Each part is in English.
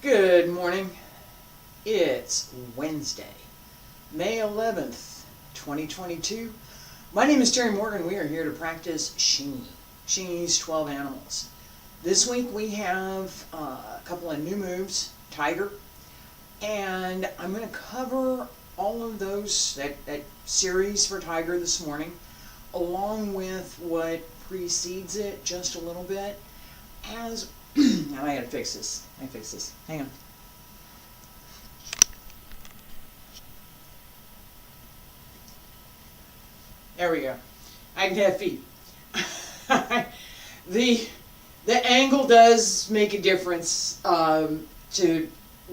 Good morning. It's Wednesday, May 11th, 2022. My name is Terry Morgan. We are here to practice Xingyi's 12 Animals. This week we have a couple of new moves, Tiger, and I'm going to cover all of those, that series for Tiger this morning, along with what precedes it just a little bit, as now I gotta fix this. Hang on. There we go. I can have feet. The angle does make a difference to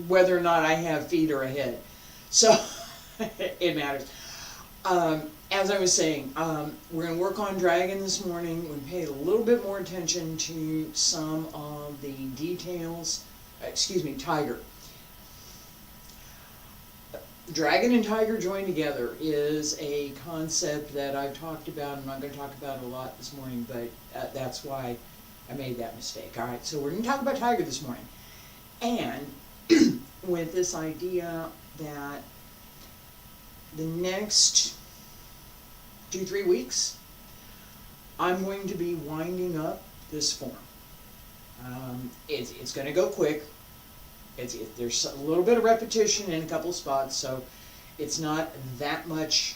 whether or not I have feet or a head. So it matters. As I was saying, we're going to work on Dragon this morning. We paid a little bit more attention to some of the details. Tiger. Dragon and Tiger joined together is a concept that I've talked about. I'm not going to talk about it a lot this morning, but that's why I made that mistake. All right, so we're going to talk about Tiger this morning. And with this idea that the next 2-3 weeks, I'm going to be winding up this form. It's going to go quick. There's a little bit of repetition in a couple of spots, so it's not that much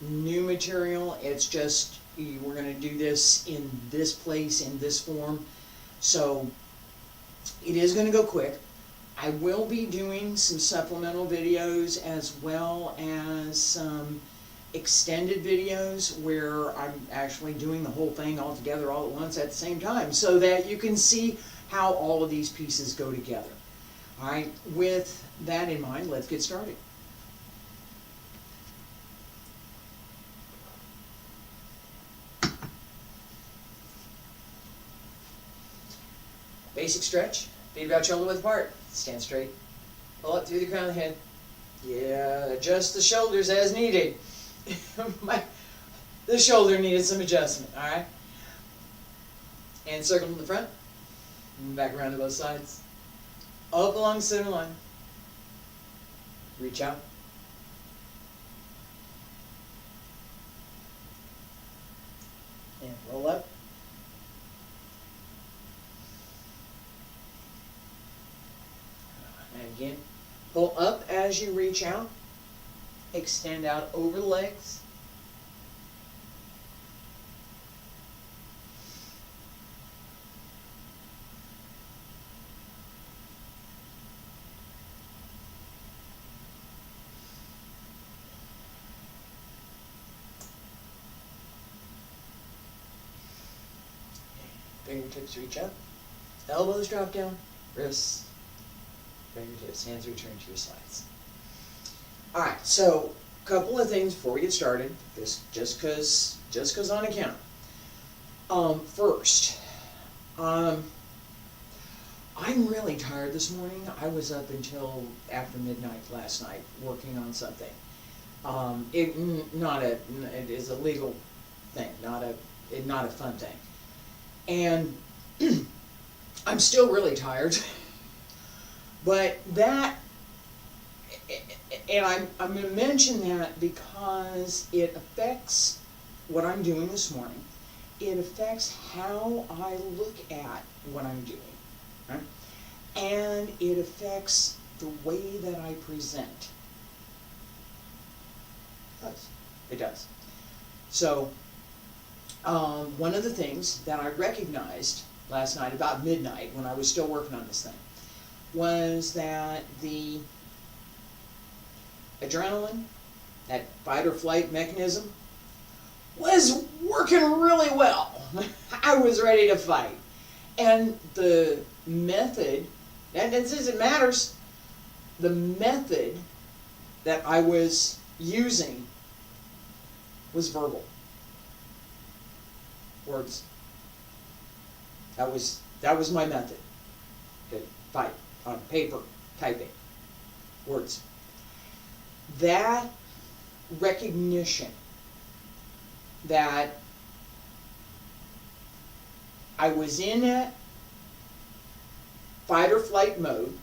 new material. It's just we're going to do this in this place, in this form. So it is going to go quick. I will be doing some supplemental videos as well as some extended videos where I'm actually doing the whole thing all together all at once at the same time so that you can see how all of these pieces go together. All right, with that in mind, let's get started. Basic stretch, feet about shoulder width apart, stand straight, pull up through the crown of the head. Yeah, adjust the shoulders as needed. The shoulder needed some adjustment, all right? And circle to the front, and back around to both sides. Up along the center line. Reach out. And roll up. And again, pull up as you reach out. Extend out over the legs. Fingertips reach up. Elbows drop down. Wrists. Fingertips. Hands return to your sides. Alright, so a couple of things before we get started, just cause on account. First, I'm really tired this morning. I was up until after midnight last night working on something. It is a legal thing, not a fun thing. And I'm still really tired. But that, and I'm going to mention that because it affects what I'm doing this morning. It affects how I look at what I'm doing. Right? And it affects the way that I present. It does. So, one of the things that I recognized last night about midnight when I was still working on this thing was that the adrenaline, that fight or flight mechanism, was working really well. I was ready to fight. And the method, that it matters, the method that I was using was verbal. Words. That was my method. To fight on paper, typing. Words. That recognition that I was in a fight or flight mode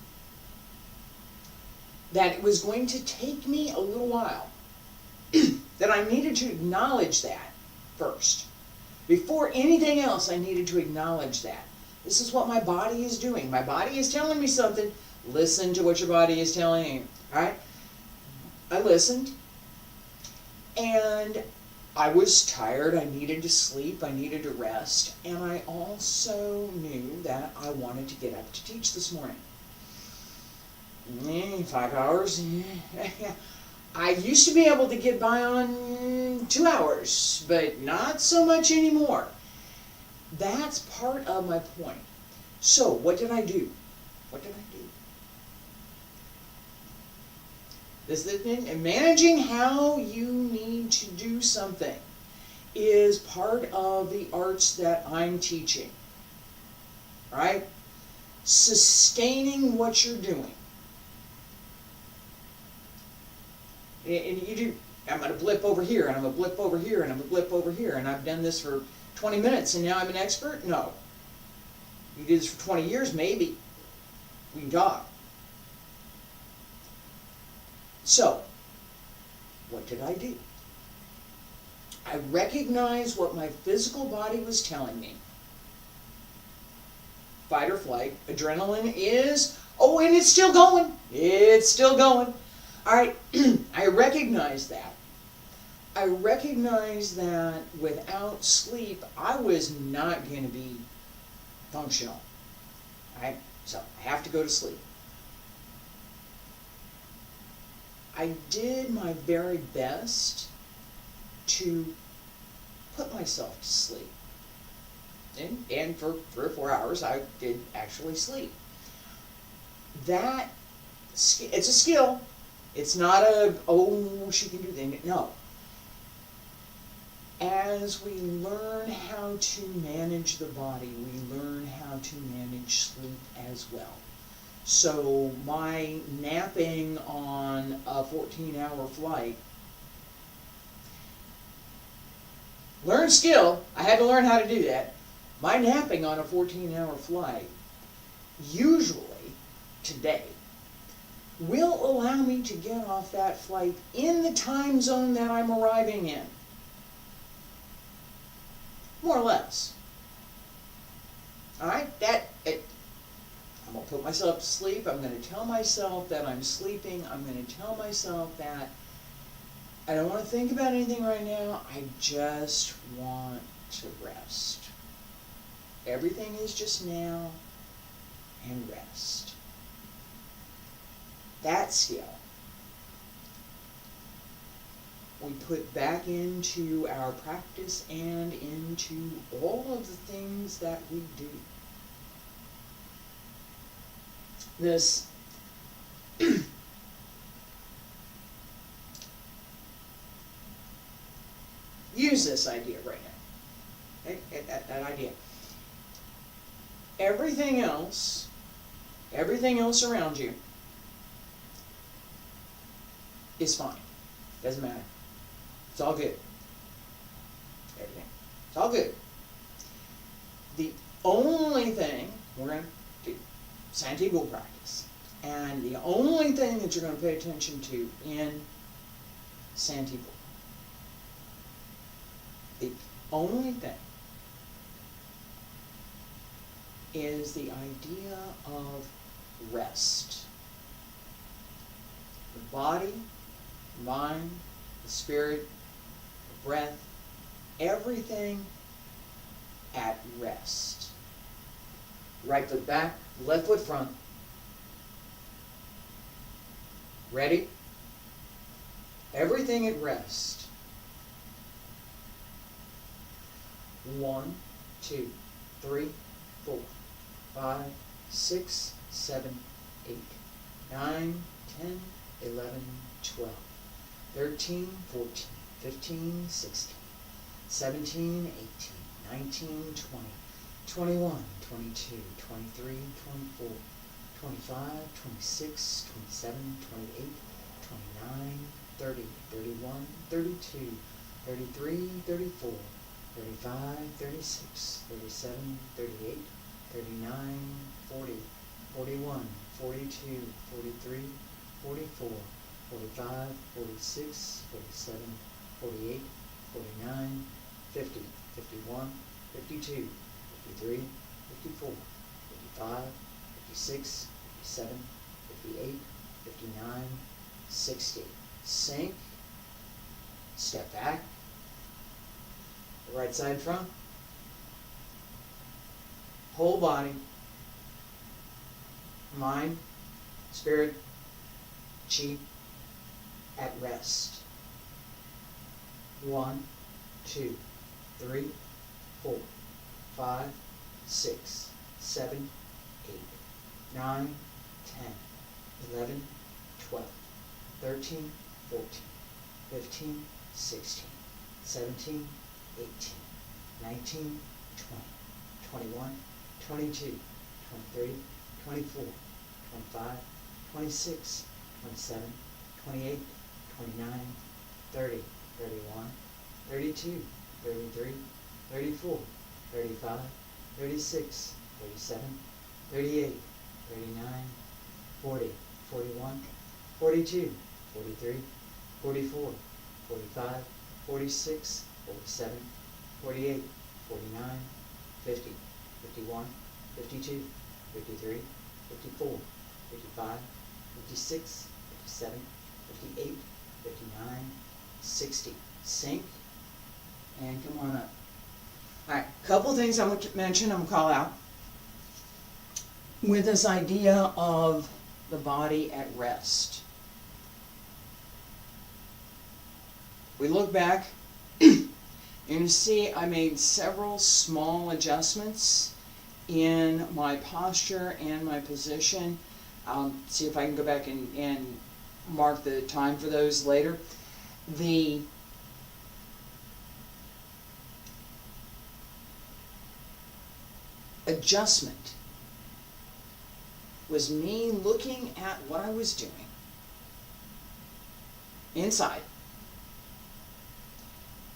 that it was going to take me a little while, that I needed to acknowledge that first. Before anything else, I needed to acknowledge that. This is what my body is doing. My body is telling me something. Listen to what your body is telling you. All right? I listened, and I was tired. I needed to sleep. I needed to rest. And I also knew that I wanted to get up to teach this morning. 5 hours. I used to be able to get by on 2 hours, but not so much anymore. That's part of my point. So, what did I do? What did I do? This is the thing. And managing how you need to do something is part of the arts that I'm teaching. Right? Sustaining what you're doing. And you do, I'm going to blip over here, and I'm going to blip over here, and I'm going to blip over here, and I've done this for 20 minutes, and now I'm an expert? No. You did this for 20 years, maybe. We can talk. So, what did I do? I recognized what my physical body was telling me. Fight or flight. Adrenaline is, oh, and it's still going. It's still going. All right, I recognize that. I recognize that without sleep, I was not going to be functional. All right, so I have to go to sleep. I did my very best to put myself to sleep. And for 3 or 4 hours, I did actually sleep. It's a skill. It's not a, oh, she can do that. No. As we learn how to manage the body, we learn how to manage sleep as well. So my napping on a 14-hour flight, learn skill. I had to learn how to do that. My napping on a 14-hour flight, usually today, will allow me to get off that flight in the time zone that I'm arriving in. More or less. Alright? I'm going to put myself to sleep. I'm going to tell myself that I'm sleeping. I'm going to tell myself that I don't want to think about anything right now. I just want to rest. Everything is just now and rest. That skill we put back into our practice and into all of the things that we do. This use this idea right now. Okay? That idea. Everything else around you is fine. Doesn't matter. It's all good. Everything. It's all good. The only thing we're going to do, Santiago practice, and the only thing that you're going to pay attention to in Santiago, the only thing is the idea of rest. The body, mind, the spirit, the breath, everything at rest. Right foot back, left foot front. Ready? Everything at rest. 1, 2, 3, 4, 5, 6, 7, 8, 9, 10, 11, 12, 13, 14, 15, 16, 17, 18, 19, 20, 21, 22, 23, 24, 25, 26, 27, 28, 29, 30, 31, 32, 33, 34, 35, 36, 37, 38, 39, 40, 41, 42, 43, 44, 45, 46, 47, 48, 49, 50, 51, 52, 53, 54, 55, 56, 57, 58, 59, 60. Sink, step back, right side front, whole body, mind, spirit, chi, at rest. 1, 2, 3, 4, 5, 6, 7, 8, 9, 10, 11, 12, 13, 14, 15, 16, 17, 18, 19, 20, 21, 22, 23, 24, 25, 26, 27, 28, 29, 30, 31, 32, 33, 34, 35, 36, 37, 38, 39, 40, 41, 42, 43, 44, 45, 46, 47, 48, 49, 50, 51, 52, 53, 54, 55, 56, 57, 58, 59, 60. Sink and come on up. Alright, couple things I'm going to mention, I'm going to call out. With this idea of the body at rest. We look back and you see I made several small adjustments in my posture and my position. I'll see if I can go back and mark the time for those later. The adjustment was me looking at what I was doing inside,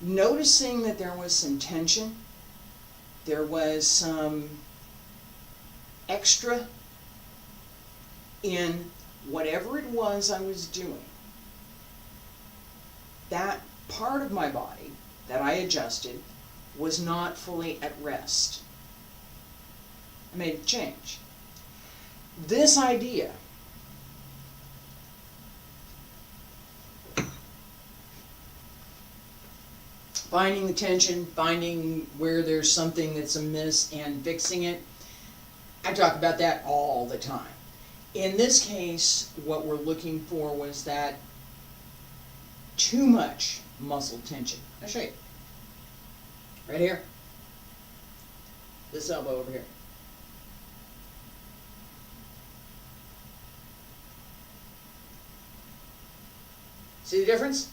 noticing that there was some tension, there was some extra in whatever it was I was doing. That part of my body that I adjusted was not fully at rest. I made a change. This idea finding the tension, finding where there's something that's amiss and fixing it, I talk about that all the time. In this case, what we're looking for was that too much muscle tension. I'll show you. Right here. This elbow over here. See the difference?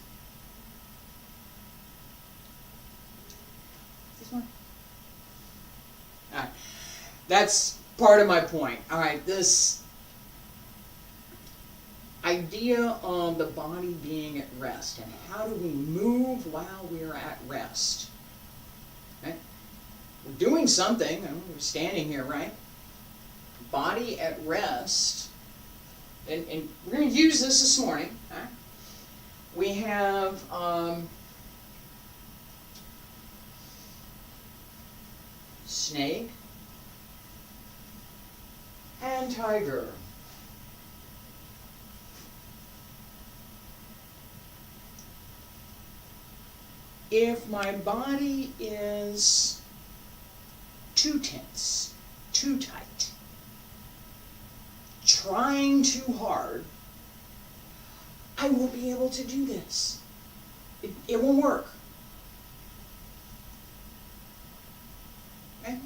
This one? Alright. That's part of my point. Alright, this idea of the body being at rest and how do we move while we're at rest. Okay? We're doing something, we're standing here, right? Body at rest, and we're going to use this morning. Right? We have snake and tiger. If my body is too tense, too tight, trying too hard, I won't be able to do this. It won't work. Okay?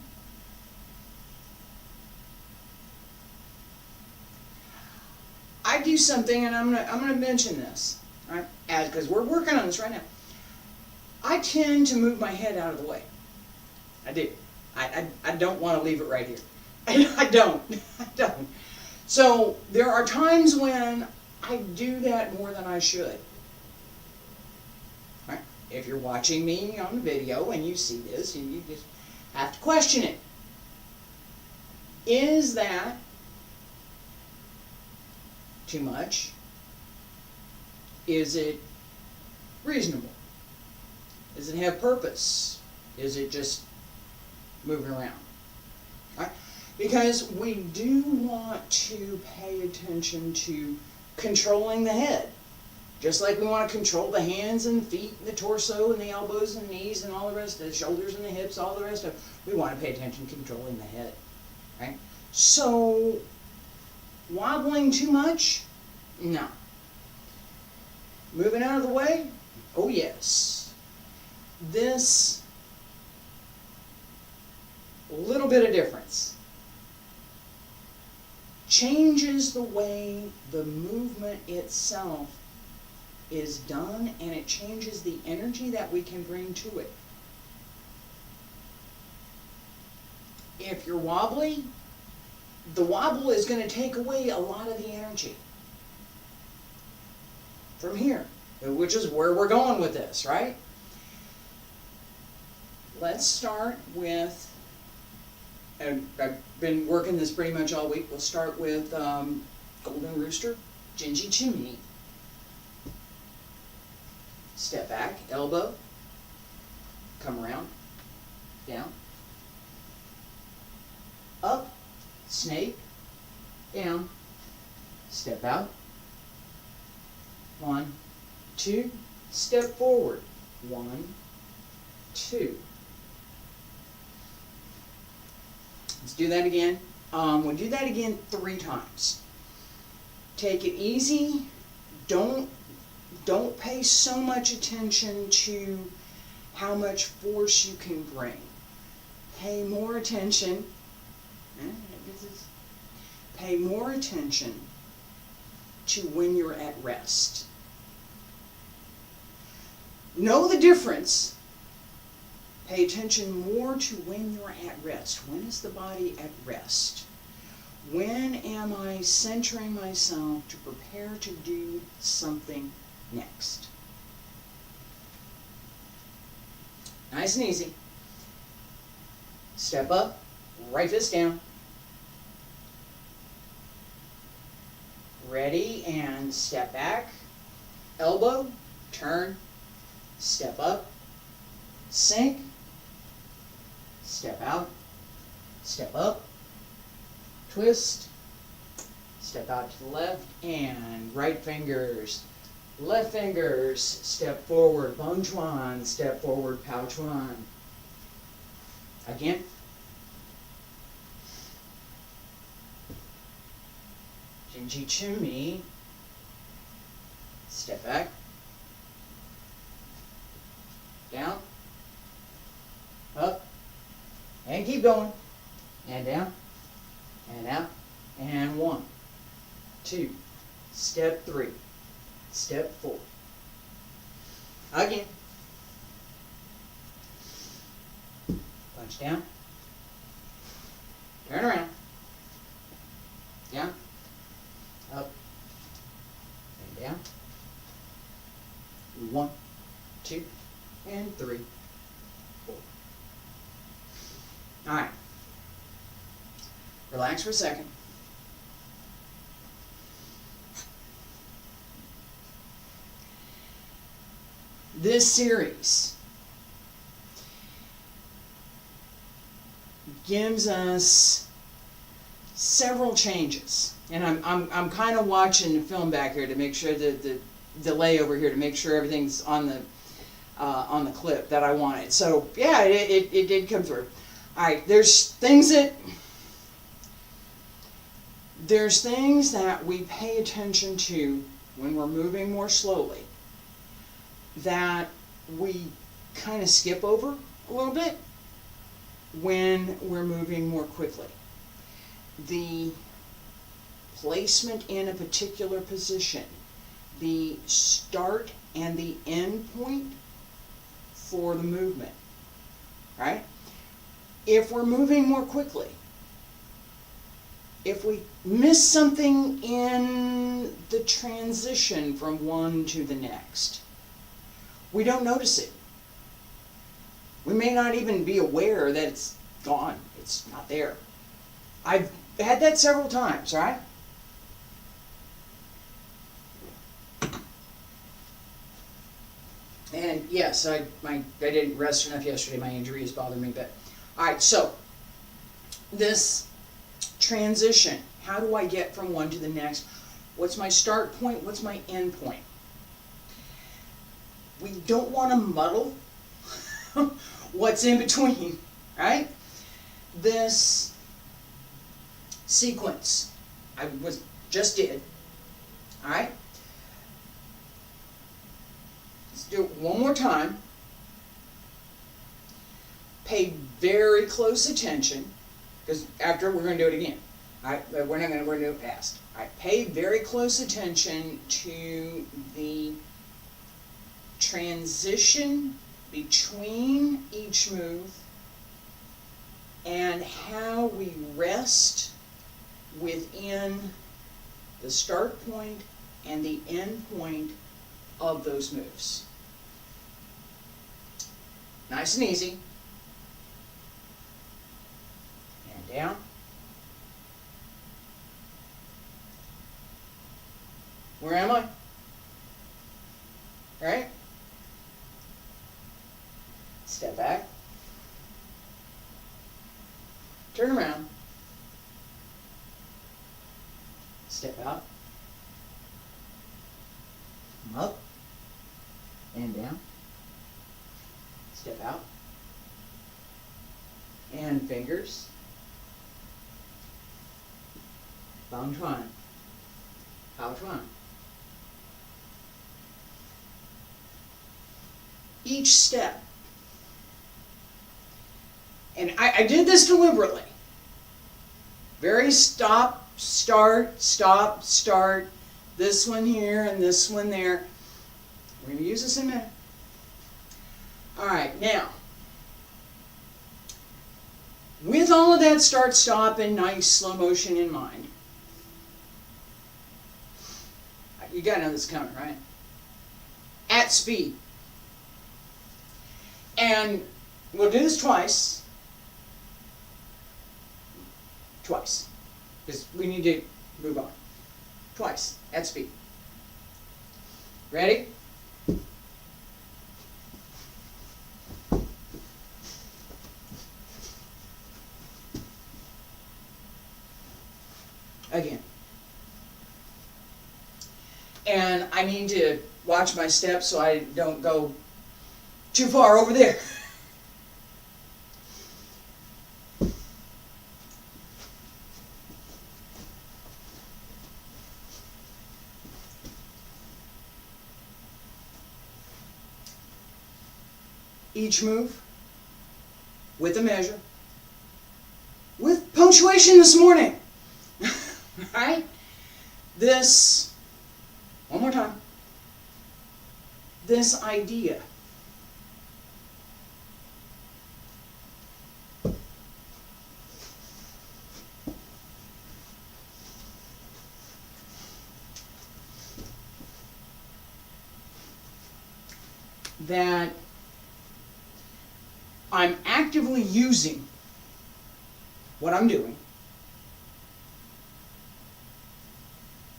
I do something, and I'm gonna mention this, right? Because we're working on this right now. I tend to move my head out of the way. I do. I don't want to leave it right here. I don't. So there are times when I do that more than I should. Right? If you're watching me on the video and you see this, you just have to question it. Is that too much? Is it reasonable? Does it have purpose? Is it just moving around? Right? Because we do want to pay attention to controlling the head. Just like we want to control the hands and the feet and the torso and the elbows and knees and all the rest of the shoulders and the hips, all the rest of it. We want to pay attention to controlling the head. Right? So, wobbling too much? No. Moving out of the way? Oh yes. This little bit of difference changes the way the movement itself is done, and it changes the energy that we can bring to it. If you're wobbly, the wobble is going to take away a lot of the energy from here, which is where we're going with this, right? Let's start with, and I've been working this pretty much all week, we'll start with Golden Rooster, Xingyi Twelve. Step back, elbow, come around, down, up, snake, down, step out, 1, 2, step forward, 1, 2. Let's do that again. We'll do that again 3 times. Take it easy. Don't pay so much attention to how much force you can bring. Pay more attention. Pay more attention to when you're at rest. Know the difference. Pay attention more to when you're at rest. When is the body at rest? When am I centering myself to prepare to do something next? Nice and easy. Step up, right fist down. Ready, and step back. Elbow, turn, step up, sink, step out, step up, twist, step out to the left, and right fingers, left fingers, step forward, bong chuan, step forward, pao chuan. Again. Xingyi Twelve. Step back. Down. Up. And keep going. And down. And out. And 1, 2. Step 3. Step 4. Again. Punch down. Turn around. Down. Up. And down. 1, 2, and 3, 4. All right. Relax for a second. This series gives us several changes, and I'm kind of watching the film back here to make sure that the delay over here to make sure everything's on the clip that I wanted. So yeah, it did come through. All right, there's things that we pay attention to when we're moving more slowly that we kind of skip over a little bit when we're moving more quickly. The placement in a particular position, the start and the end point for the movement, right? If we're moving more quickly, if we miss something in the transition from one to the next, we don't notice it. We may not even be aware that it's gone. It's not there. I've had that several times, right? And yes, I didn't rest enough yesterday. My injury is bothering me. But all right, so this transition. How do I get from one to the next? What's my start point? What's my end point? We don't want to muddle what's in between, right? This sequence I just did, all right? Let's do it one more time. Pay very close attention, because after we're going to do it again. All right, but we're going to do it fast. All right, pay very close attention to the transition between each move and how we rest within the start point and the end point of those moves. Nice and easy. And down. Where am I? Right? Step back. Turn around. Step out. Come up. And down. Step out. And fingers. Bao Chuan. Bao Chuan. Each step. And I did this deliberately. Very stop, start, stop, start. This one here and this one there. We're going to use this in a minute. All right, now, with all of that start, stop, and nice slow motion in mind, you got to know this is coming, right? At speed. And we'll do this twice. Twice. Because we need to move on. Twice. At speed. Ready? Again. And I need to watch my steps so I don't go too far over there. Each move with a measure, with punctuation this morning. Right? This, one more time, this idea that I'm actively using what I'm doing.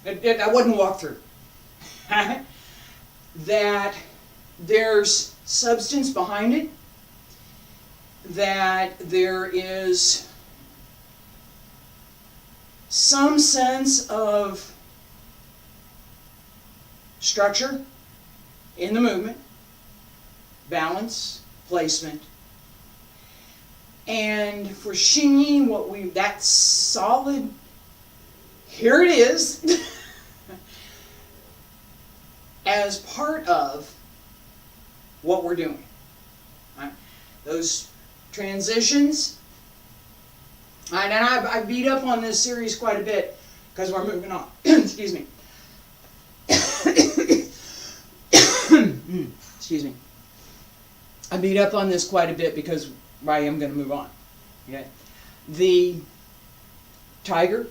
I wouldn't walk through. That there's substance behind it. That there is some sense of structure in the movement, balance, placement. And for Xingyi, that's solid. Here it is. As part of what we're doing. Right? Those transitions. Right, and I beat up on this series quite a bit because we're moving on. Excuse me. Excuse me. I beat up on this quite a bit because I am going to move on. Okay? The tiger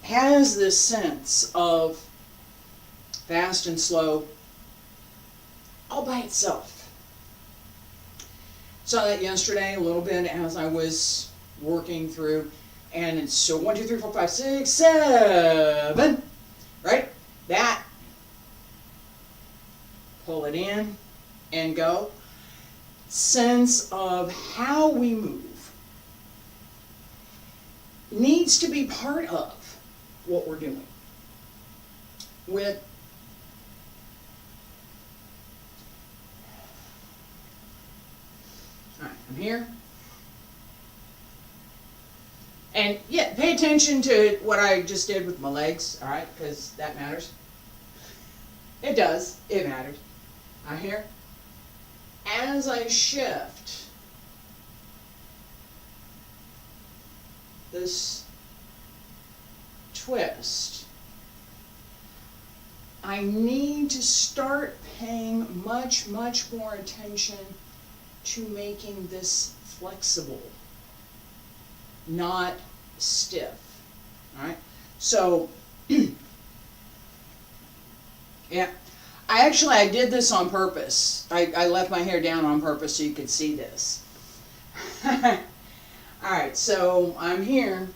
has this sense of fast and slow all by itself. Saw that yesterday a little bit as I was working through, And it's so 1, 2, 3, 4, 5, 6, 7, right? That, pull it in and go. Sense of how we move needs to be part of what we're doing. With all right, I'm here. And yeah, pay attention to what I just did with my legs, all right, because that matters. It does, it matters. I'm here. As I shift this twist, I need to start paying much, much more attention to making this flexible, not stiff. All right? So, yeah. I did this on purpose. I left my hair down on purpose so you could see this. Alright, so I'm here.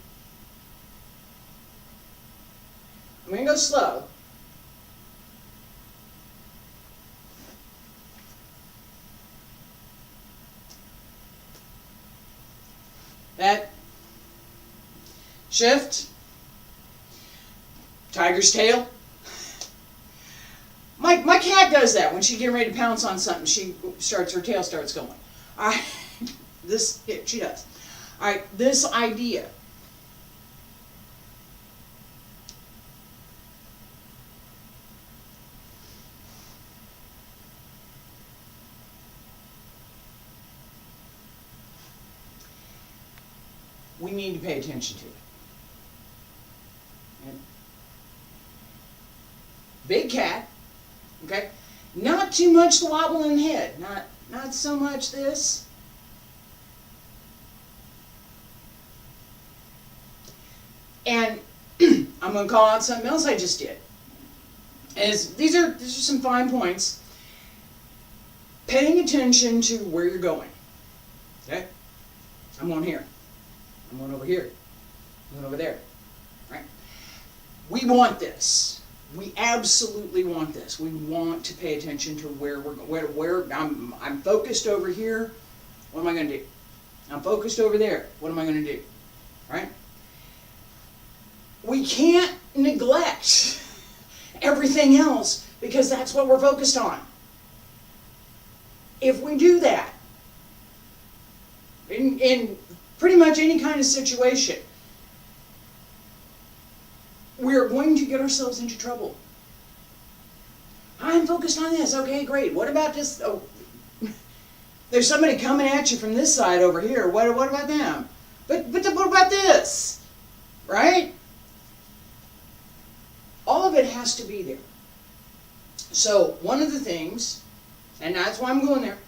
I'm going to go slow. That. Shift. Tiger's tail. My cat does that when she's getting ready to pounce on something. Her tail starts going. All right, she does. All right, this idea. We need to pay attention to it. And big cat. Okay, not too much wobble in the head, not so much this. And I'm going to call out something else I just did. These are some fine points. Paying attention to where you're going. Okay, I'm going here. I'm going over here. I'm going over there. Right? We want this. We absolutely want this. We want to pay attention to where we're going. Where I'm focused over here. What am I going to do? I'm focused over there. What am I going to do? Right? We can't neglect everything else because that's what we're focused on. If we do that, in pretty much any kind of situation, we're going to get ourselves into trouble. I'm focused on this. Okay, great. What about this? Oh, there's somebody coming at you from this side over here. What about them? But what about this? Right? All of it has to be there. So one of the things, and that's why I'm going there,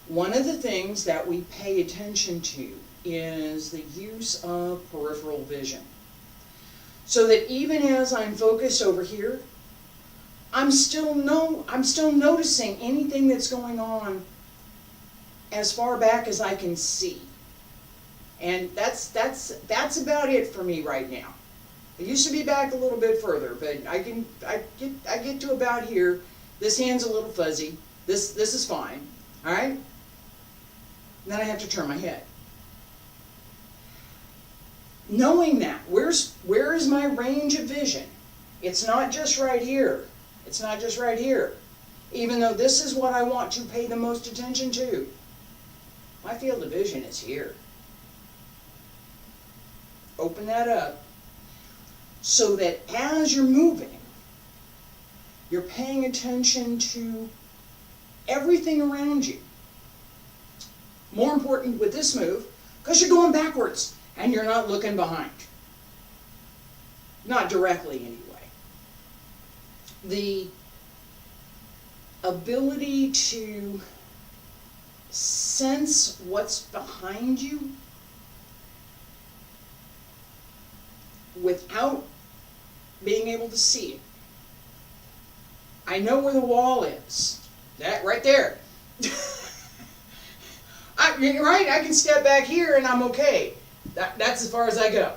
one of the things that we pay attention to is the use of peripheral vision. So that even as I'm focused over here, I'm still noticing anything that's going on as far back as I can see. And that's about it for me right now. It used to be back a little bit further, but I get to about here. This hand's a little fuzzy. This is fine. All right? And then I have to turn my head. Knowing that, where is my range of vision? It's not just right here. It's not just right here. Even though this is what I want to pay the most attention to. My field of vision is here. Open that up so that as you're moving, you're paying attention to everything around you. More important with this move, because you're going backwards. And you're not looking behind. Not directly, anyway. The ability to sense what's behind you without being able to see it. I know where the wall is. That right there. Right? I can step back here and I'm okay. That's as far as I go.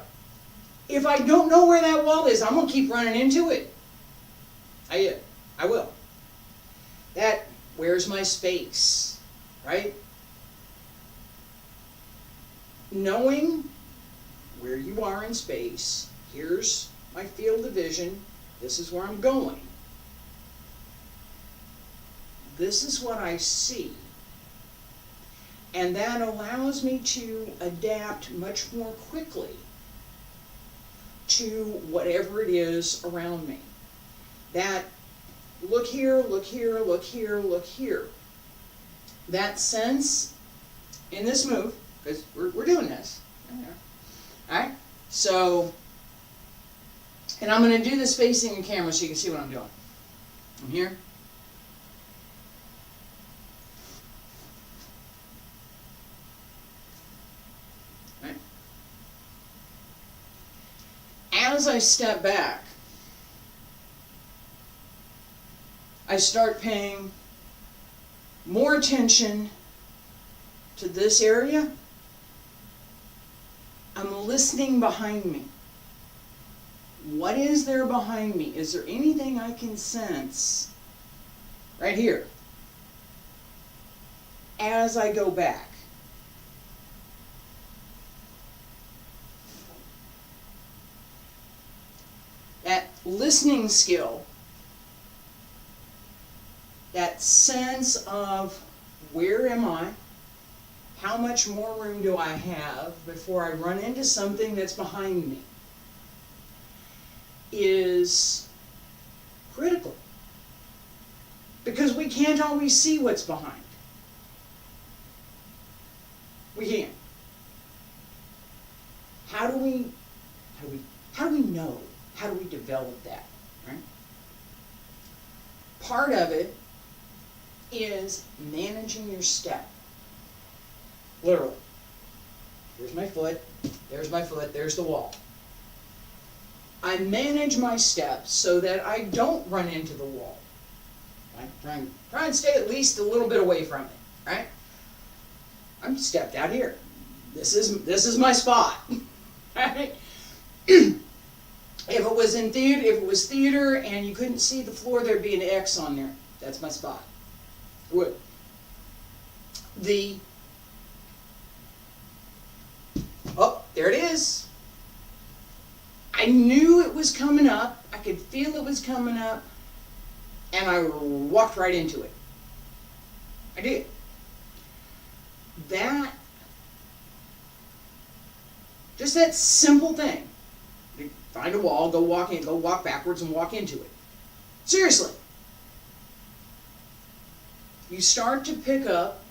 If I don't know where that wall is, I'm going to keep running into it. I will. That, where's my space, right? Knowing where you are in space, here's my field of vision, this is where I'm going. This is what I see. And that allows me to adapt much more quickly to whatever it is around me. That look here, look here, look here, look here. That sense in this move, because we're doing this. Alright? So, and I'm going to do this facing the camera so you can see what I'm doing. I'm here. Right? As I step back, I start paying more attention to this area. I'm listening behind me. What is there behind me? Is there anything I can sense right here as I go back? That listening skill, that sense of where am I? How much more room do I have before I run into something that's behind me, is critical. Because we can't always see what's behind. We can't. How do we know? How do we develop that? Right? Part of it is managing your step. Literally. Here's my foot, there's the wall. I manage my steps so that I don't run into the wall. Right? Try and stay at least a little bit away from it. Right? I'm stepped out here. This is my spot. Right? If it was theater and you couldn't see the floor, there'd be an X on there. That's my spot. Would. Oh, there it is. I knew it was coming up. I could feel it was coming up. And I walked right into it. I did. Just that simple thing. You find a wall, go walk backwards and walk into it. Seriously. You start to pick up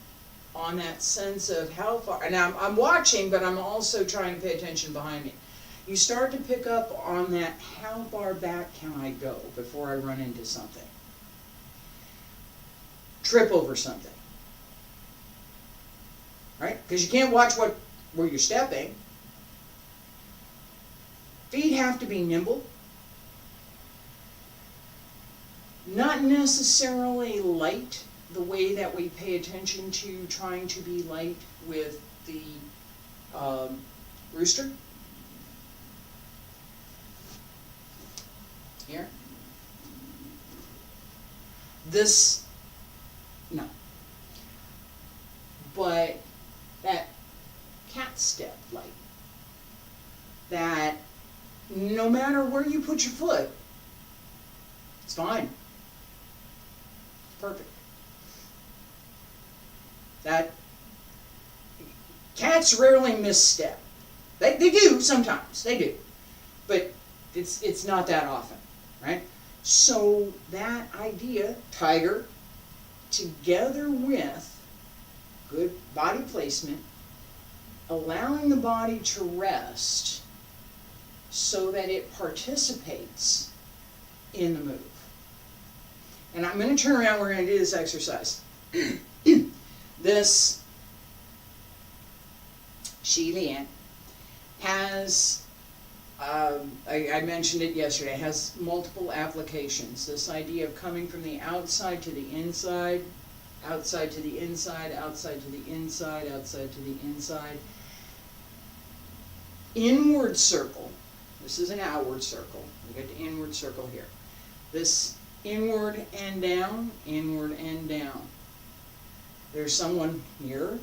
on that sense of how far, and I'm watching, but I'm also trying to pay attention behind me. You start to pick up on that, how far back can I go before I run into something? Trip over something. Right? Because you can't watch where you're stepping. Feet have to be nimble. Not necessarily light, the way that we pay attention to trying to be light with the rooster. Here. No. But that cat step light. That no matter where you put your foot, it's fine. It's perfect. That cats rarely misstep. They do sometimes. They do. But it's not that often, right? So that idea, tiger, together with good body placement, allowing the body to rest so that it participates in the move. And I'm going to turn around, we're going to do this exercise. This Xi Lian has, I mentioned it yesterday, has multiple applications. This idea of coming from the outside to the inside, outside to the inside, outside to the inside, outside to the inside. Inward circle, This is an outward circle. We got the inward circle here. This inward and down, inward and down. There's someone here,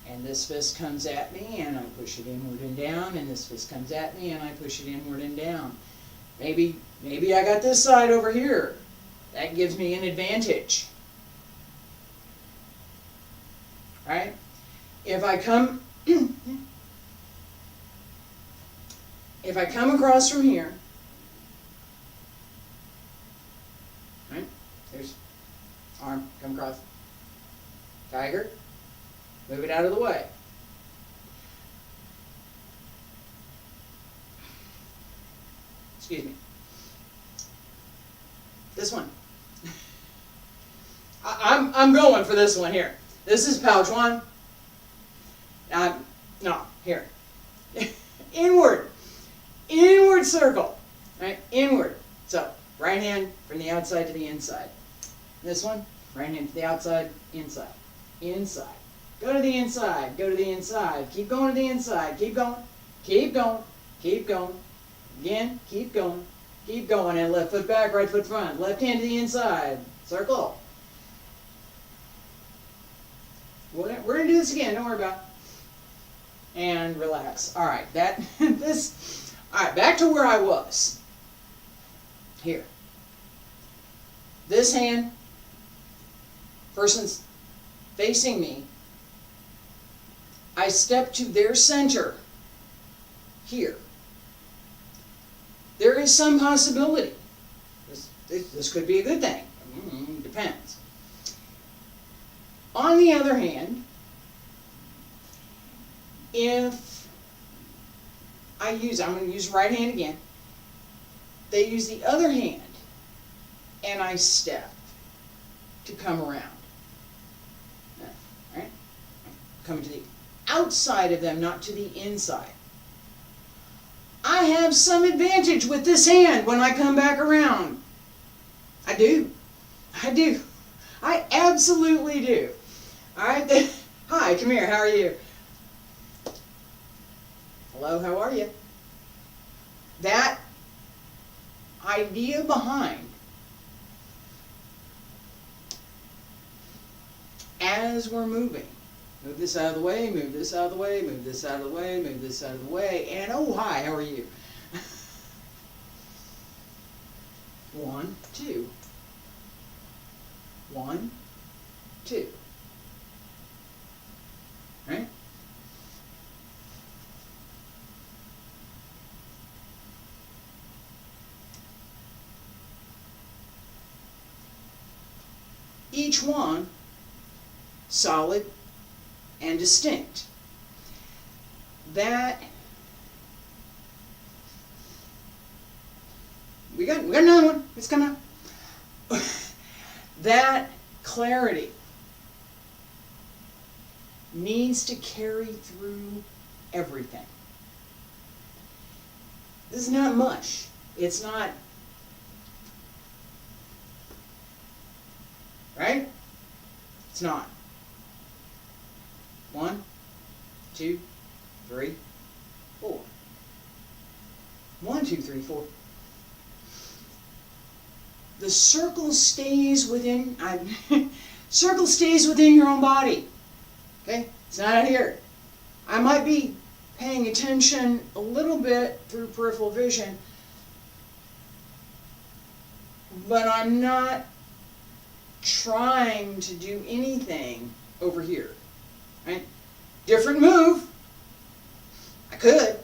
and this fist comes at me, and I push it inward and down, and this fist comes at me, and I push it inward and down. Maybe I got this side over here. That gives me an advantage. Right? If I come across from here, right? There's arm, come across. Tiger, move it out of the way. Excuse me. This one. I'm going for this one here. This is pouch one. No, here. Inward circle, right? Inward. So right hand from the outside to the inside. This one, right hand to the outside, inside, inside. Go to the inside. Go to the inside. Keep going to the inside. Keep going. Keep going. Keep going. Again. Keep going. Keep going. And left foot back, right foot front. Left hand to the inside. Circle. We're going to do this again. Don't worry about it. And relax. All right. All right. Back to where I was. Here. This hand, person's facing me. I step to their center. Here. There is some possibility. This could be a good thing. Depends. On the other hand, if I'm going to use right hand again. They use the other hand, and I step to come around. Right? Coming to the outside of them, not to the inside. I have some advantage with this hand when I come back around. I do. I do. I absolutely do. All right. Hi, come here. How are you? Hello, how are you? That idea behind, as we're moving, move this out of the way, move this out of the way, move this out of the way, move this out of the way, and oh, hi, how are you? 1, 2. 1, 2. Right? Each one solid and distinct. That we got another one. It's coming up. That clarity needs to carry through everything. This is not much. It's not, right? It's not. 1, 2, 3, 4. 1, 2, 3, 4. The circle stays within. Circle stays within your own body. Okay, it's not out here. I might be paying attention a little bit through peripheral vision, but I'm not trying to do anything over here. Right? Different move. I could,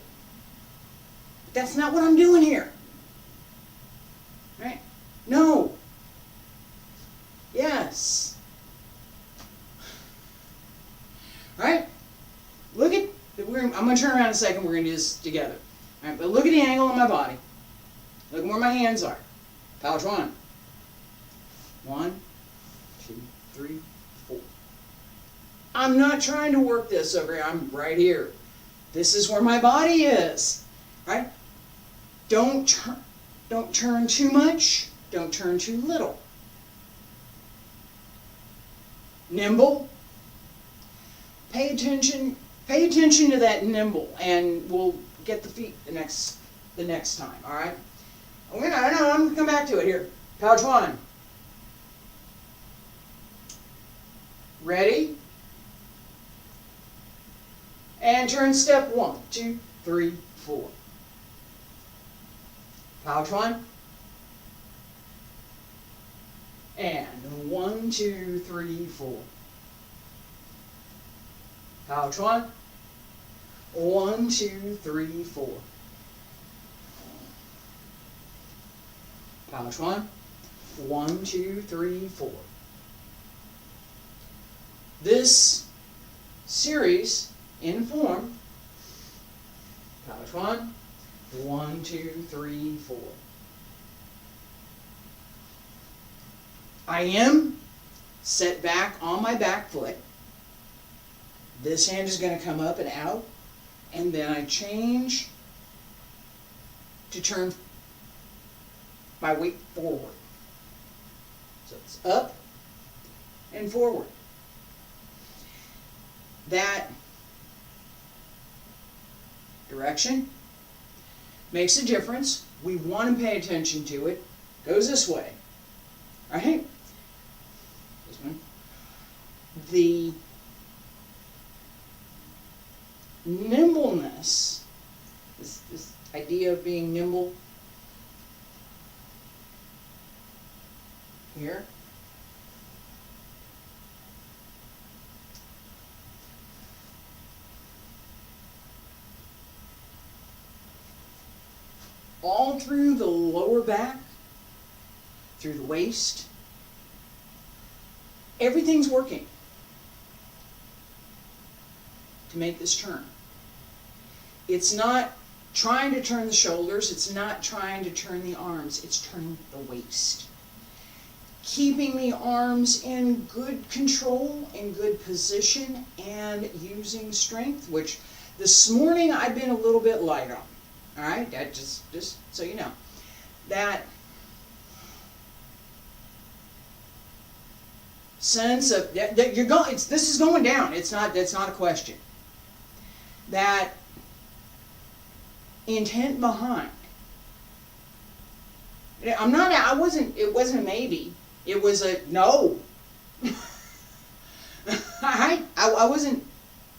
but that's not what I'm doing here. Right? No. Yes. Right? Look at, I'm going to turn around in a second, we're going to do this together. Right? But look at the angle of my body. Look where my hands are. Pouch 1. 1, 2, 3, 4. I'm not trying to work this over here. I'm right here. This is where my body is. Right? Don't turn too much. Don't turn too little. Nimble. Pay attention to that nimble, and we'll get the feet the next the next time, all right? I'm gonna come back to it here. Pouch one. Ready? And turn step 1, 2, 3, 4. Pouch one. And 1, 2, 3, 4. Pouch one. 1, 2, 3, 4. Pouch one. 1, 2, 3, 4. This series in form. Pouch one. 1, 2, 3, 4. I am set back on my back foot. This hand is going to come up and out, and then I change to turn my weight forward. So it's up and forward. That direction makes a difference. We want to pay attention to it. Goes this way. Right? This one. The nimbleness, this idea of being nimble here. All through the lower back, through the waist. Everything's working to make this turn. It's not trying to turn the shoulders, it's not trying to turn the arms, it's turning the waist. Keeping the arms in good control, in good position, and using strength, which this morning I've been a little bit light on. Alright, that just so you know. That sense of that you're going, this is going down. That's not a question. That intent behind. It wasn't a maybe. It was a no. I wasn't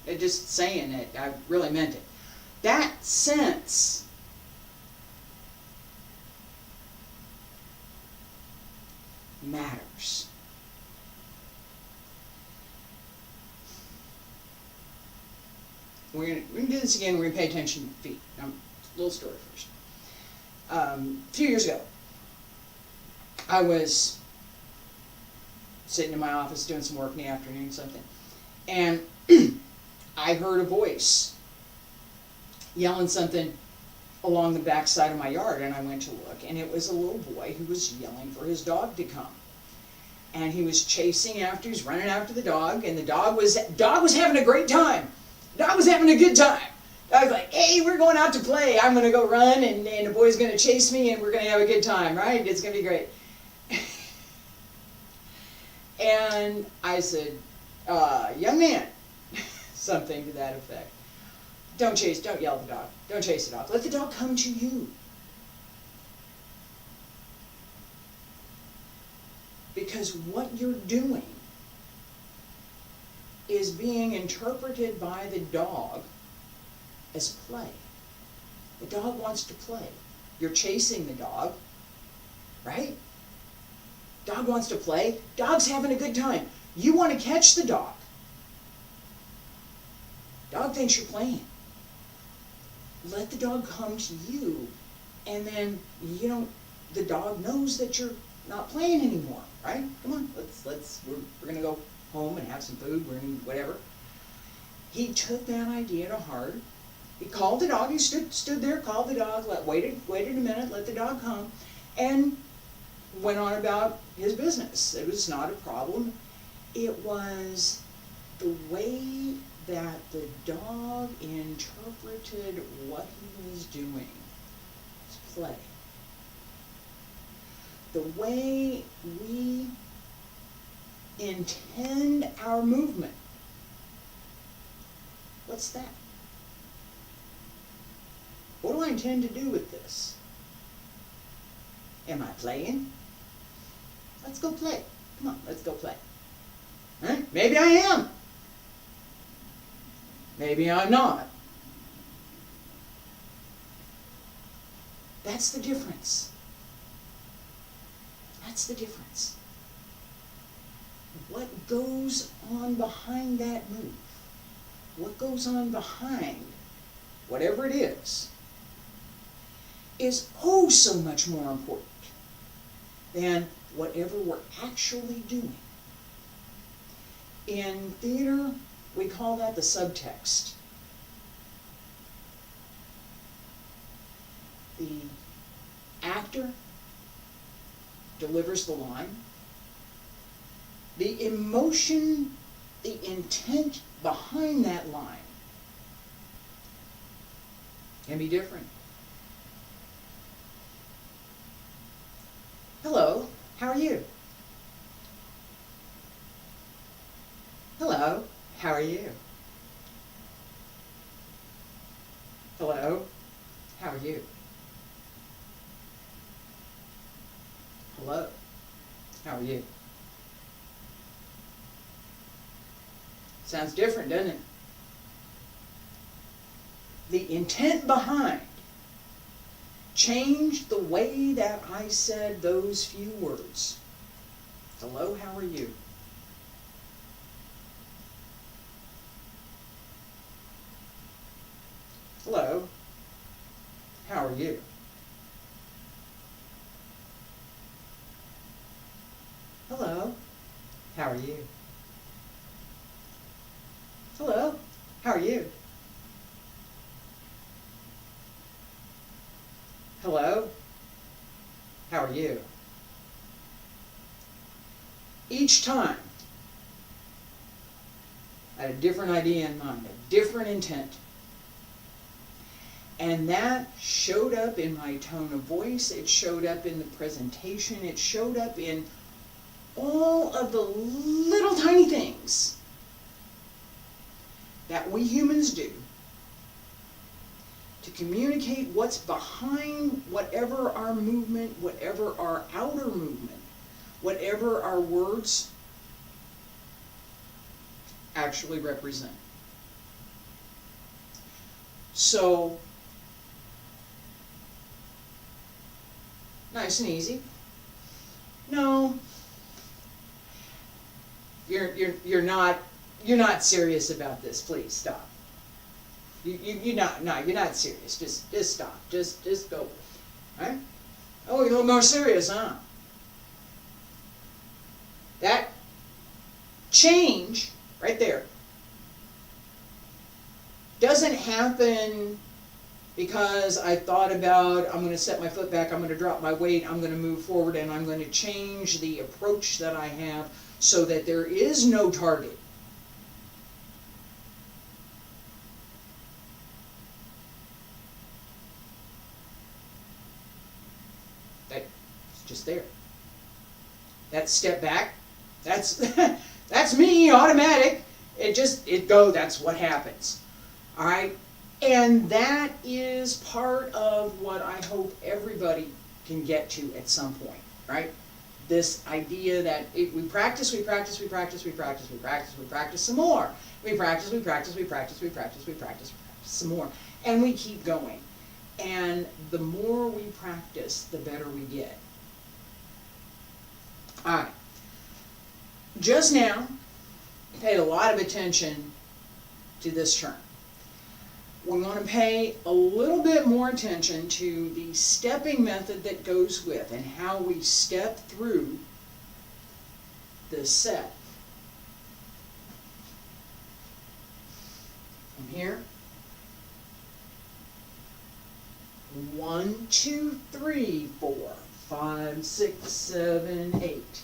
just saying it. I really meant it. That sense matters. We're going to do this again. We're going to pay attention to feet. Now, little story first. A few years ago, I was sitting in my office doing some work in the afternoon or something, and I heard a voice yelling something along the back side of my yard, and I went to look, and it was a little boy who was yelling for his dog to come. And he was chasing after, he was running after the dog, and the dog was having a great time. The dog was having a good time. I was like, hey, we're going out to play. I'm going to go run, and the boy's going to chase me, and we're going to have a good time, right? It's going to be great. And I said, young man, something to that effect. Don't yell at the dog. Don't chase the dog. Let the dog come to you. Because what you're doing is being interpreted by the dog as play. The dog wants to play. You're chasing the dog, right? Dog wants to play. Dog's having a good time. You want to catch the dog. Dog thinks you're playing. Let the dog come to you, and then the dog knows that you're not playing anymore, right? Come on, we're gonna go home and have some food, we're gonna whatever. He took that idea to heart. He called the dog, he stood there, called the dog, waited a minute, let the dog come, and went on about his business. It was not a problem. It was the way that the dog interpreted what he was doing as play. The way we intend our movement. What's that? What do I intend to do with this? Am I playing? Let's go play. Come on, let's go play. Right? Maybe I am. Maybe I'm not. That's the difference. That's the difference. What goes on behind that move? What goes on behind whatever it is oh so much more important than whatever we're actually doing. In theater, we call that the subtext. The actor delivers the line. The emotion, the intent behind that line can be different. Hello, how are you? Hello, how are you? Hello, how are you? Hello, how are you? Sounds different, doesn't it? The intent behind changed the way that I said those few words. Hello, how are you? Hello, how are you? Hello, how are you? Hello, how are you? Hello, how are you? Each time, I had a different idea in mind, a different intent. And that showed up in my tone of voice, it showed up in the presentation, it showed up in all of the little tiny things that we humans do to communicate what's behind whatever our movement, whatever our outer movement, whatever our words actually represent. So, nice and easy. No, you're not serious about this. Please stop. You're not serious. Just stop. Just go. Right? Oh, you're a little more serious, huh? That change right there doesn't happen because I thought about, I'm going to set my foot back, I'm going to drop my weight, I'm going to move forward, and I'm going to change the approach that I have so that there is no target. That's just there. That step back, that's that's me, automatic. That's what happens. All right? And that is part of what I hope everybody can get to at some point, right? This idea that we practice some more. We practice some more. And we keep going. And the more we practice, the better we get. All right. Just now, paid a lot of attention to this term. We want to pay a little bit more attention to the stepping method that goes with and how we step through this set. From here, 1, 2, 3, 4, 5, 6, 7, 8.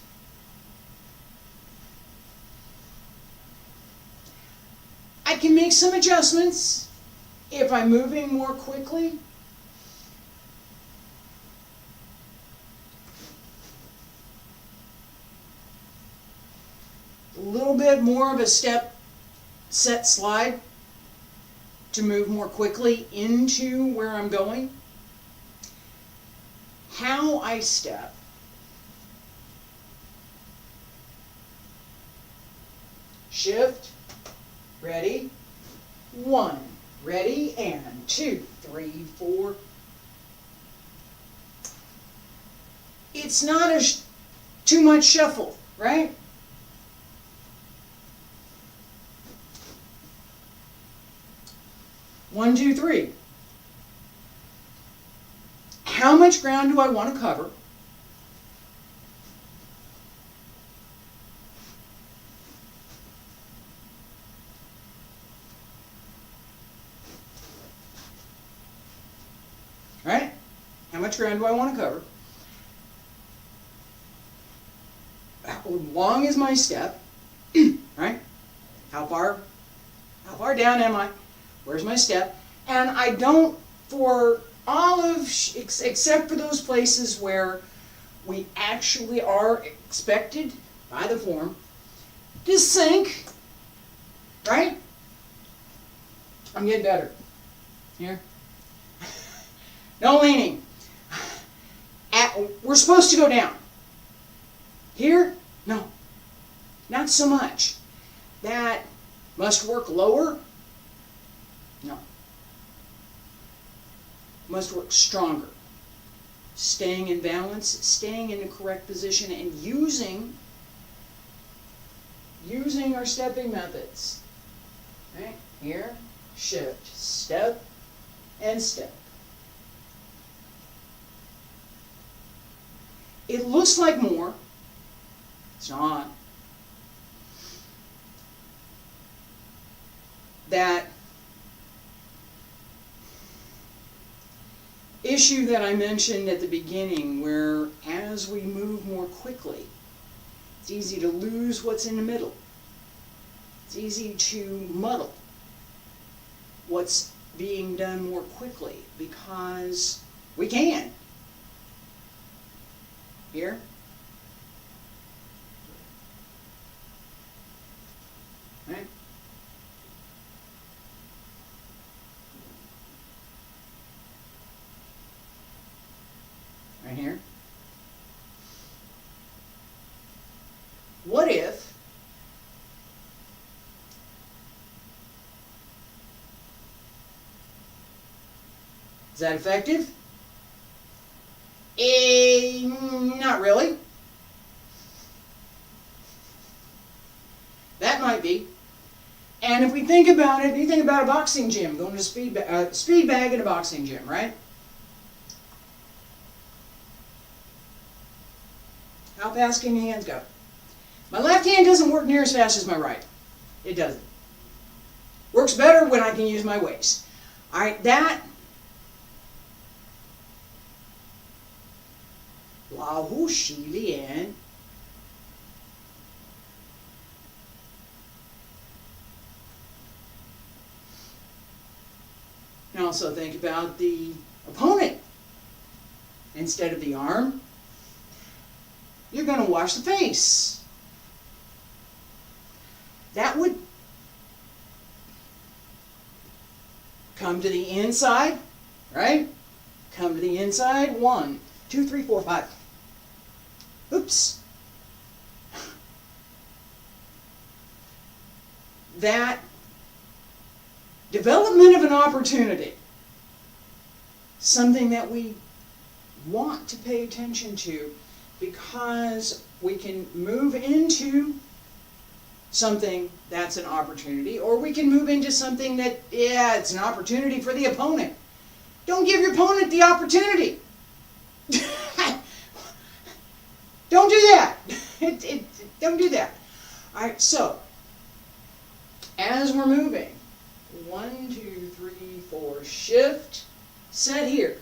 I can make some adjustments if I'm moving more quickly. A little bit more of a step, set, slide to move more quickly into where I'm going. How I step. Shift, ready, 1, ready, and 2, 3, 4. It's not too much shuffle, right? One, two, three. How much ground do I want to cover? Right? How much ground do I want to cover? How long is my step? Right? How far down am I? Where's my step? And I don't, for all of, except for those places where we actually are expected by the form to sink, right? I'm getting better. Here. No leaning. We're supposed to go down. Here? No. Not so much. That must work lower? No. Must work stronger. Staying in balance, staying in the correct position, and using our stepping methods. Right? Here, shift, step, and step. It looks like more. It's not. That issue that I mentioned at the beginning, where as we move more quickly, it's easy to lose what's in the middle. It's easy to muddle what's being done more quickly because we can. Here. Right? Right here. What if is that effective? Not really. That might be. And if we think about it, you think about a boxing gym, going to speed bag at a boxing gym, right? How fast can your hands go? My left hand doesn't work near as fast as my right. It doesn't. Works better when I can use my waist. All right, that. 老虎洗脸. And also think about the opponent. Instead of the arm, you're going to wash the face. That would come to the inside, right? Come to the inside. 1, 2, 3, 4, 5. Oops. That development of an opportunity, something that we want to pay attention to because we can move into something that's an opportunity, or we can move into something that, yeah, it's an opportunity for the opponent. Don't give your opponent the opportunity. Don't do that. Don't do that. All right, so as we're moving, 1, 2, 3, 4, shift, set here.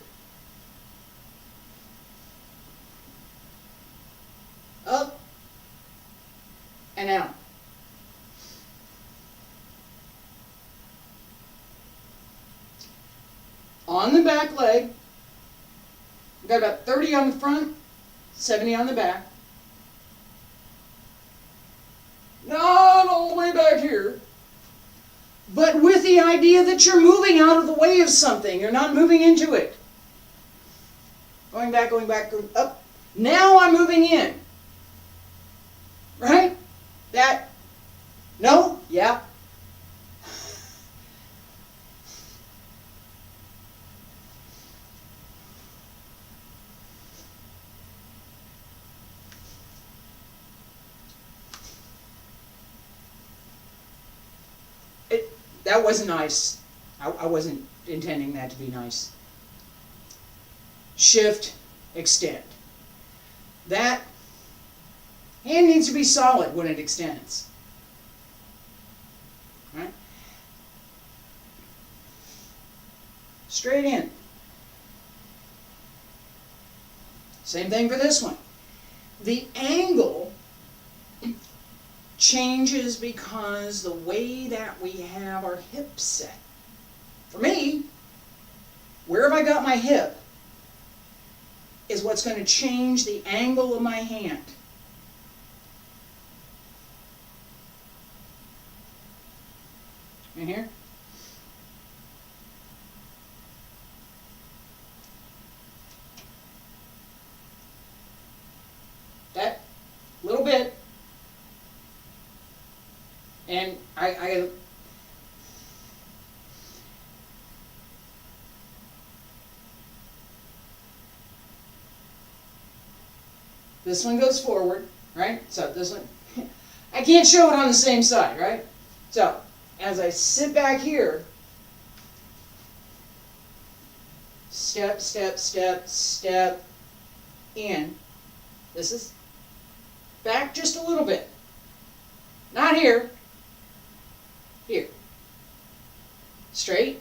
Up and out. On the back leg, we've got about 30 on the front, 70 on the back. Not all the way back here. but with the idea that you're moving out of the way of something. You're not moving into it. Going back, going up. Now I'm moving in. Right? That, no? Yeah. That wasn't nice. I wasn't intending that to be nice. Shift, extend. That hand needs to be solid when it extends. Right? Straight in. Same thing for this one. The angle changes because the way that we have our hips set. For me, where have I got my hip is what's going to change the angle of my hand. In here. That little bit. And I this one goes forward, right? So this one, I can't show it on the same side, right? So as I sit back here, step, step, step, step in. This is back just a little bit. Not here. Here. Straight.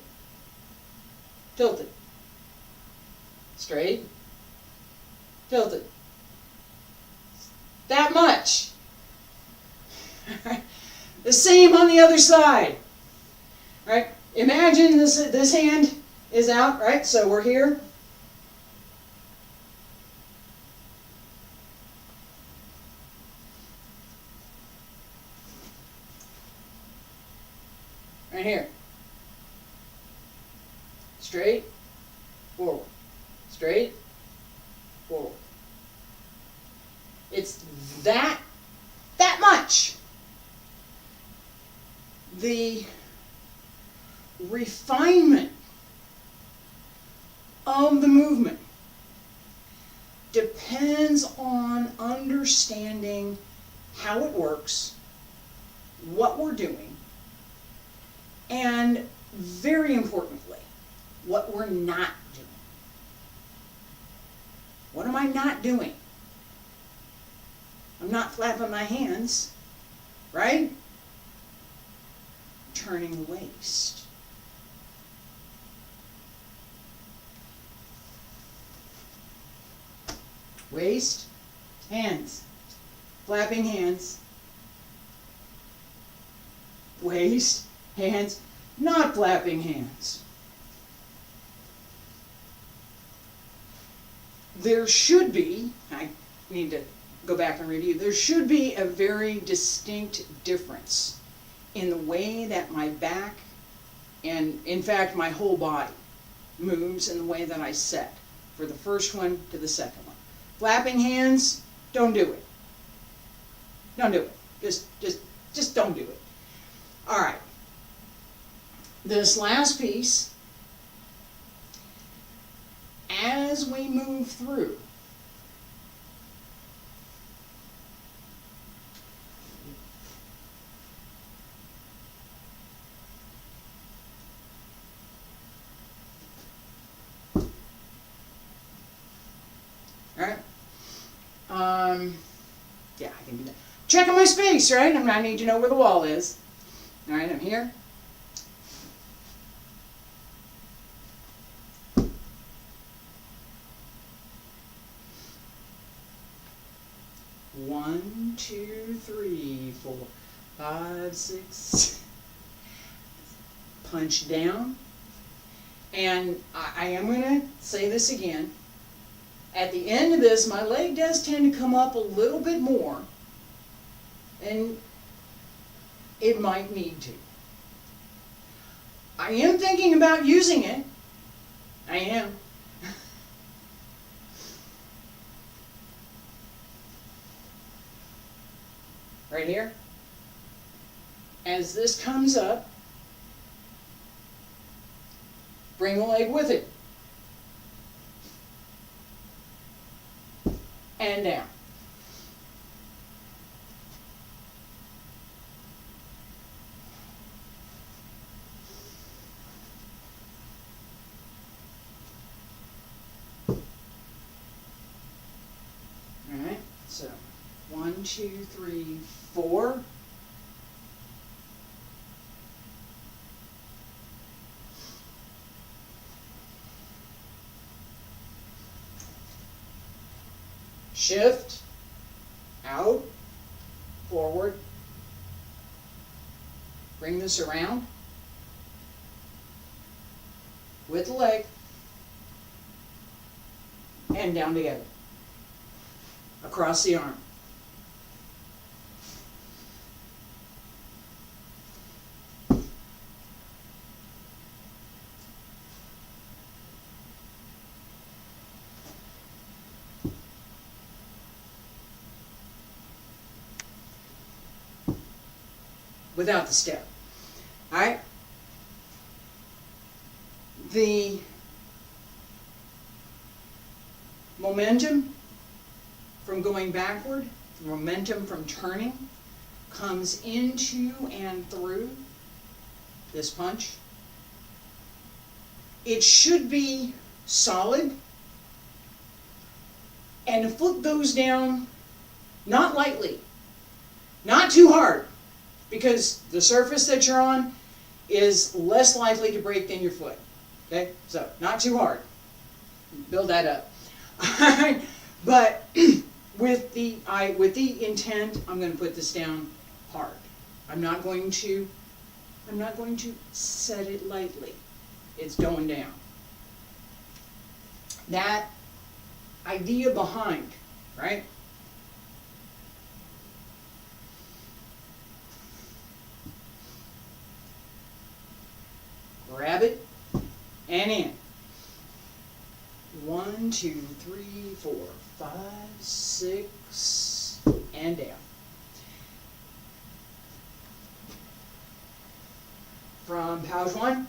Tilted. Straight. Tilted. That much. The same on the other side. Right? Imagine this hand is out, right? So we're here. Right here. Straight, forward. Straight, forward. It's that much. The refinement of the movement depends on understanding how it works, what we're doing, and very importantly, what we're not doing. What am I not doing? I'm not flapping my hands, right? Turning the waist. Waist, hands, flapping hands. Waist, hands, not flapping hands. There should be, I need to go back and review, there should be a very distinct difference in the way that my back and, in fact, my whole body moves in the way that I set for the first one to the second one. Flapping hands, don't do it. Don't do it. Just don't do it. All right. This last piece, as we move through, yeah, I can do that. Checking my space, right? I need to know where the wall is. All right, I'm here. One, two, three, 4, 5, 6. Punch down. And I am going to say this again. At the end of this, my leg does tend to come up a little bit more, and it might need to. I am thinking about using it. I am. Right here. As this comes up, bring the leg with it. And down. Alright, so 1, 2, 3, 4. Shift, out, forward, bring this around with the leg, and down together, across the arm. Without the step. Alright? The momentum from going backward, the momentum from turning, comes into and through this punch. It should be solid, and the foot goes down not lightly, not too hard, because the surface that you're on is less likely to break than your foot. Okay? So, not too hard. Build that up. But with the intent, I'm going to put this down hard. I'm not going to set it lightly. It's going down. That idea behind, right? Grab it and in. 1, 2, 3, 4, 5, 6, and down. From pouch 1.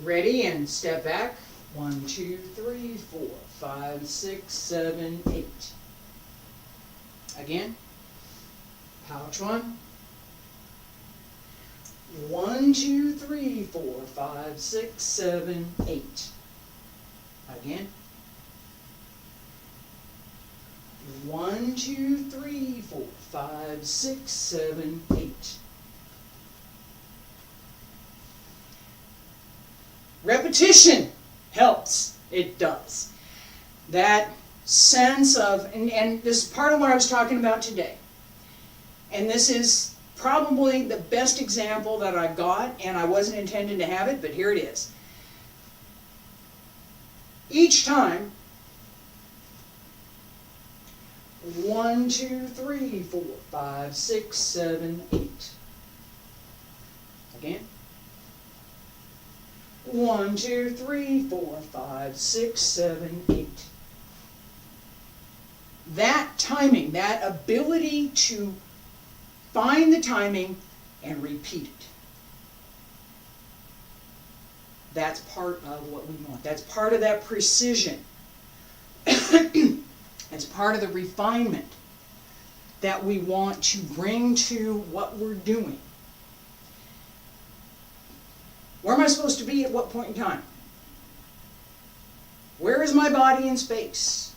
Ready and step back. 1, 2, 3, 4, 5, 6, 7, 8. Again. Pouch 1. 1, 2, 3, 4, 5, 6, 7, 8. Again. 1, 2, 3, 4, 5, 6, 7, 8. Repetition helps. It does. That sense of, and this is part of what I was talking about today. And this is probably the best example that I've got, and I wasn't intending to have it, but here it is. Each time, 1, 2, 3, 4, 5, 6, 7, 8. Again. 1, 2, 3, 4, 5, 6, 7, 8. That timing, that ability to find the timing and repeat it. That's part of what we want. That's part of that precision. It's part of the refinement that we want to bring to what we're doing. Where am I supposed to be at what point in time? Where is my body in space?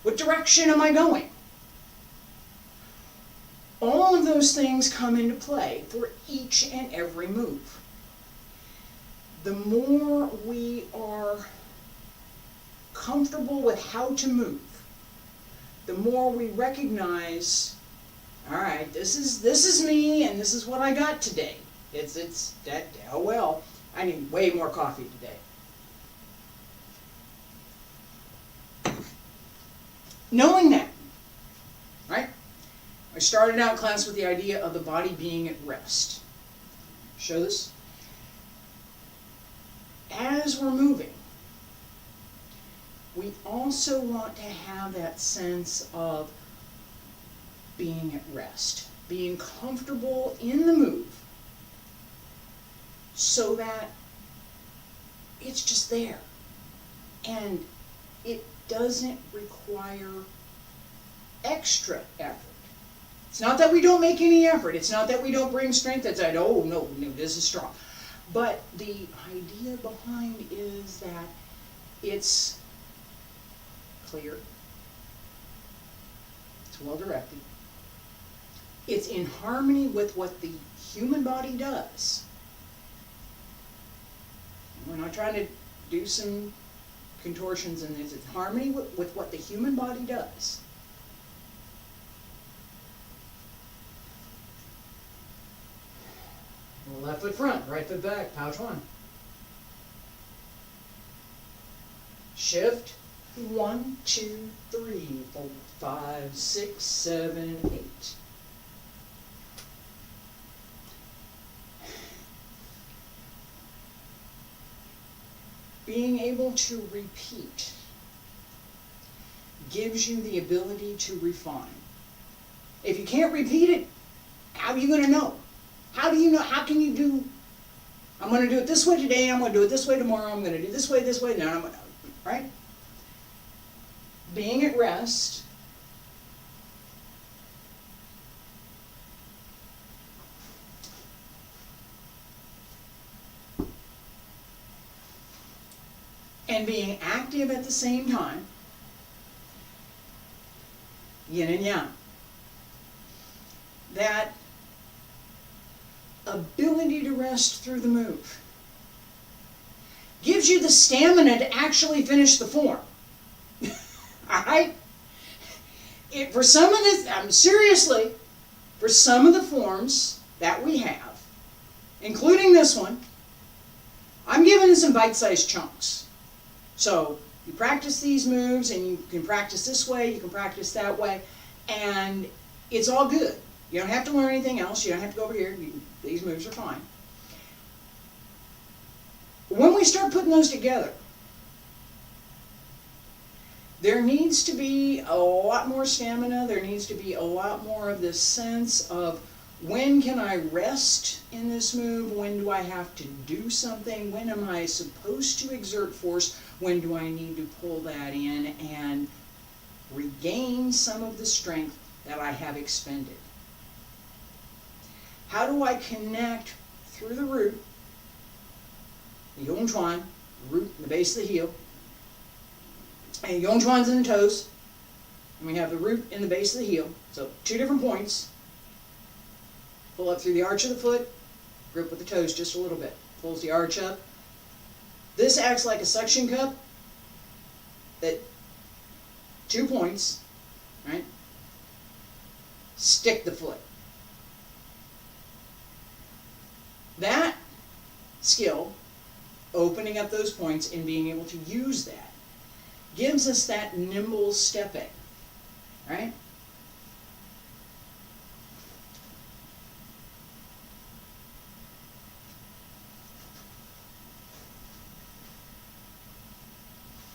What direction am I going? All of those things come into play for each and every move. The more we are comfortable with how to move, the more we recognize, all right, this is me, and this is what I got today. It's that, oh well, I need way more coffee today. Knowing that, right? I started out class with the idea of the body being at rest. Show this. As we're moving, we also want to have that sense of being at rest, being comfortable in the move, so that it's just there. And it doesn't require extra effort. It's not that we don't make any effort. It's not that we don't bring strength. It's like, oh, no, this is strong. But the idea behind is that it's clear. It's well directed. It's in harmony with what the human body does. We're not trying to do some contortions in this. It's in harmony with what the human body does. Left foot front, right foot back, pouch one. Shift. 1, 2, 3, 4, 5, 6, 7, 8. Being able to repeat gives you the ability to refine. If you can't repeat it, how are you going to know? How do you know? How can you do, I'm going to do it this way today, I'm going to do it this way tomorrow, I'm going to do this way, then I'm going to, right? Being at rest, and being active at the same time, yin and yang. That ability to rest through the move gives you the stamina to actually finish the form. Alright? For some of the, seriously, for some of the forms that we have, including this one, I'm giving some bite-sized chunks. So, you practice these moves, and you can practice this way, you can practice that way, and it's all good. You don't have to learn anything else, you don't have to go over here, these moves are fine. When we start putting those together, there needs to be a lot more stamina, there needs to be a lot more of this sense of when can I rest in this move, when do I have to do something, when am I supposed to exert force, when do I need to pull that in and regain some of the strength that I have expended. How do I connect through the root, the Yong Chuan, root in the base of the heel, and Yong Chuan's in the toes, and we have the root in the base of the heel, so 2 different points. Pull up through the arch of the foot, grip with the toes just a little bit, pulls the arch up. This acts like a suction cup that 2 points, right? Stick the foot. That skill, opening up those points and being able to use that, gives us that nimble stepping, right?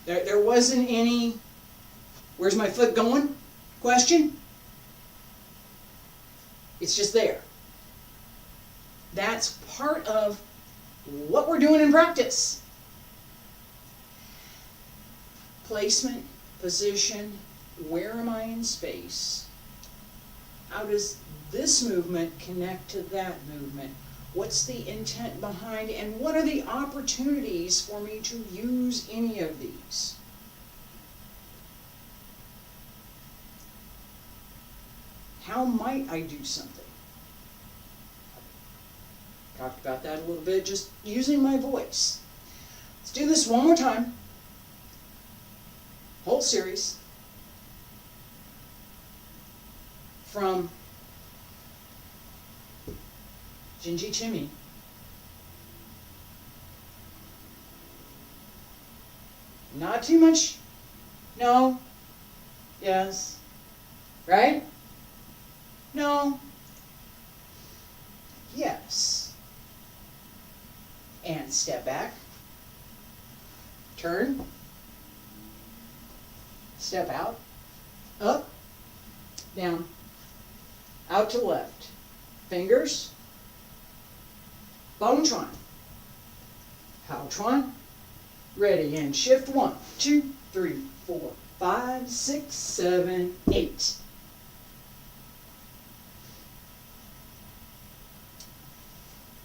There wasn't any, where's my foot going? Question. It's just there. That's part of what we're doing in practice. Placement, position, where am I in space? How does this movement connect to that movement? What's the intent behind, and what are the opportunities for me to use any of these? How might I do something? Talked about that a little bit, just using my voice. Let's do this one more time. Whole series. From Xingyi Twelve. Not too much. No. Yes. Right? No. Yes. And step back. Turn. Step out. Up. Down. Out to left. Fingers. Bone chuan. Hao chuan. Ready and shift. 1, 2, 3, 4, 5, 6, 7, 8.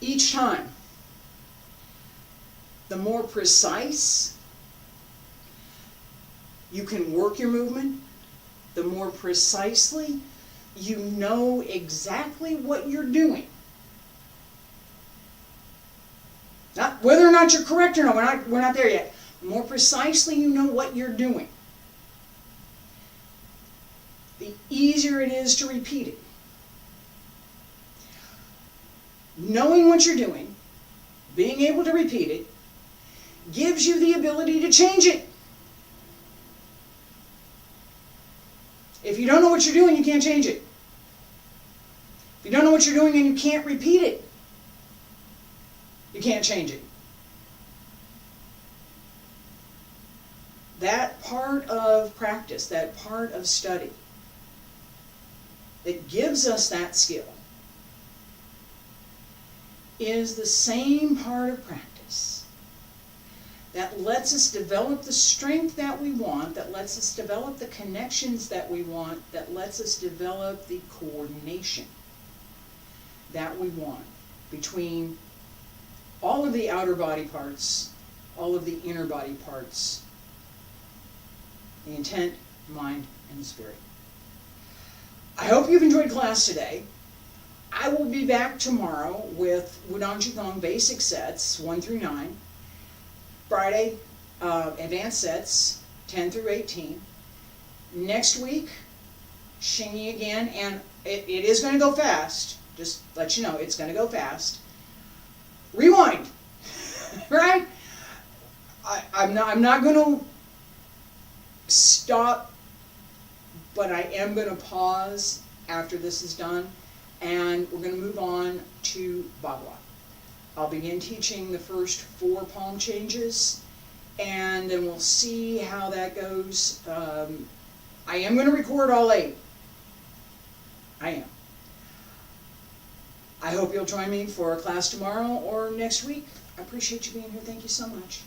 Each time, the more precise you can work your movement, the more precisely you know exactly what you're doing. Not whether or not you're correct or not, we're not there yet. The more precisely you know what you're doing, the easier it is to repeat it. Knowing what you're doing, being able to repeat it, gives you the ability to change it. If you don't know what you're doing, you can't change it. If you don't know what you're doing and you can't repeat it, you can't change it. That part of practice, that part of study that gives us that skill is the same part of practice that lets us develop the strength that we want, that lets us develop the connections that we want, that lets us develop the coordination that we want between all of the outer body parts, all of the inner body parts, the intent, mind, and spirit. I hope you've enjoyed class today. I will be back tomorrow with Wudang Qigong basic sets 1 through 9. Friday, advanced sets 10 through 18. Next week, Xingyi again, and it is going to go fast. Just let you know, it's going to go fast. Rewind, right? I'm not going to stop, but I am going to pause after this is done. And we're going to move on to Bagua. I'll begin teaching the first 4 palm changes, and then we'll see how that goes. I am going to record all 8. I am. I hope you'll join me for a class tomorrow or next week. I appreciate you being here. Thank you so much.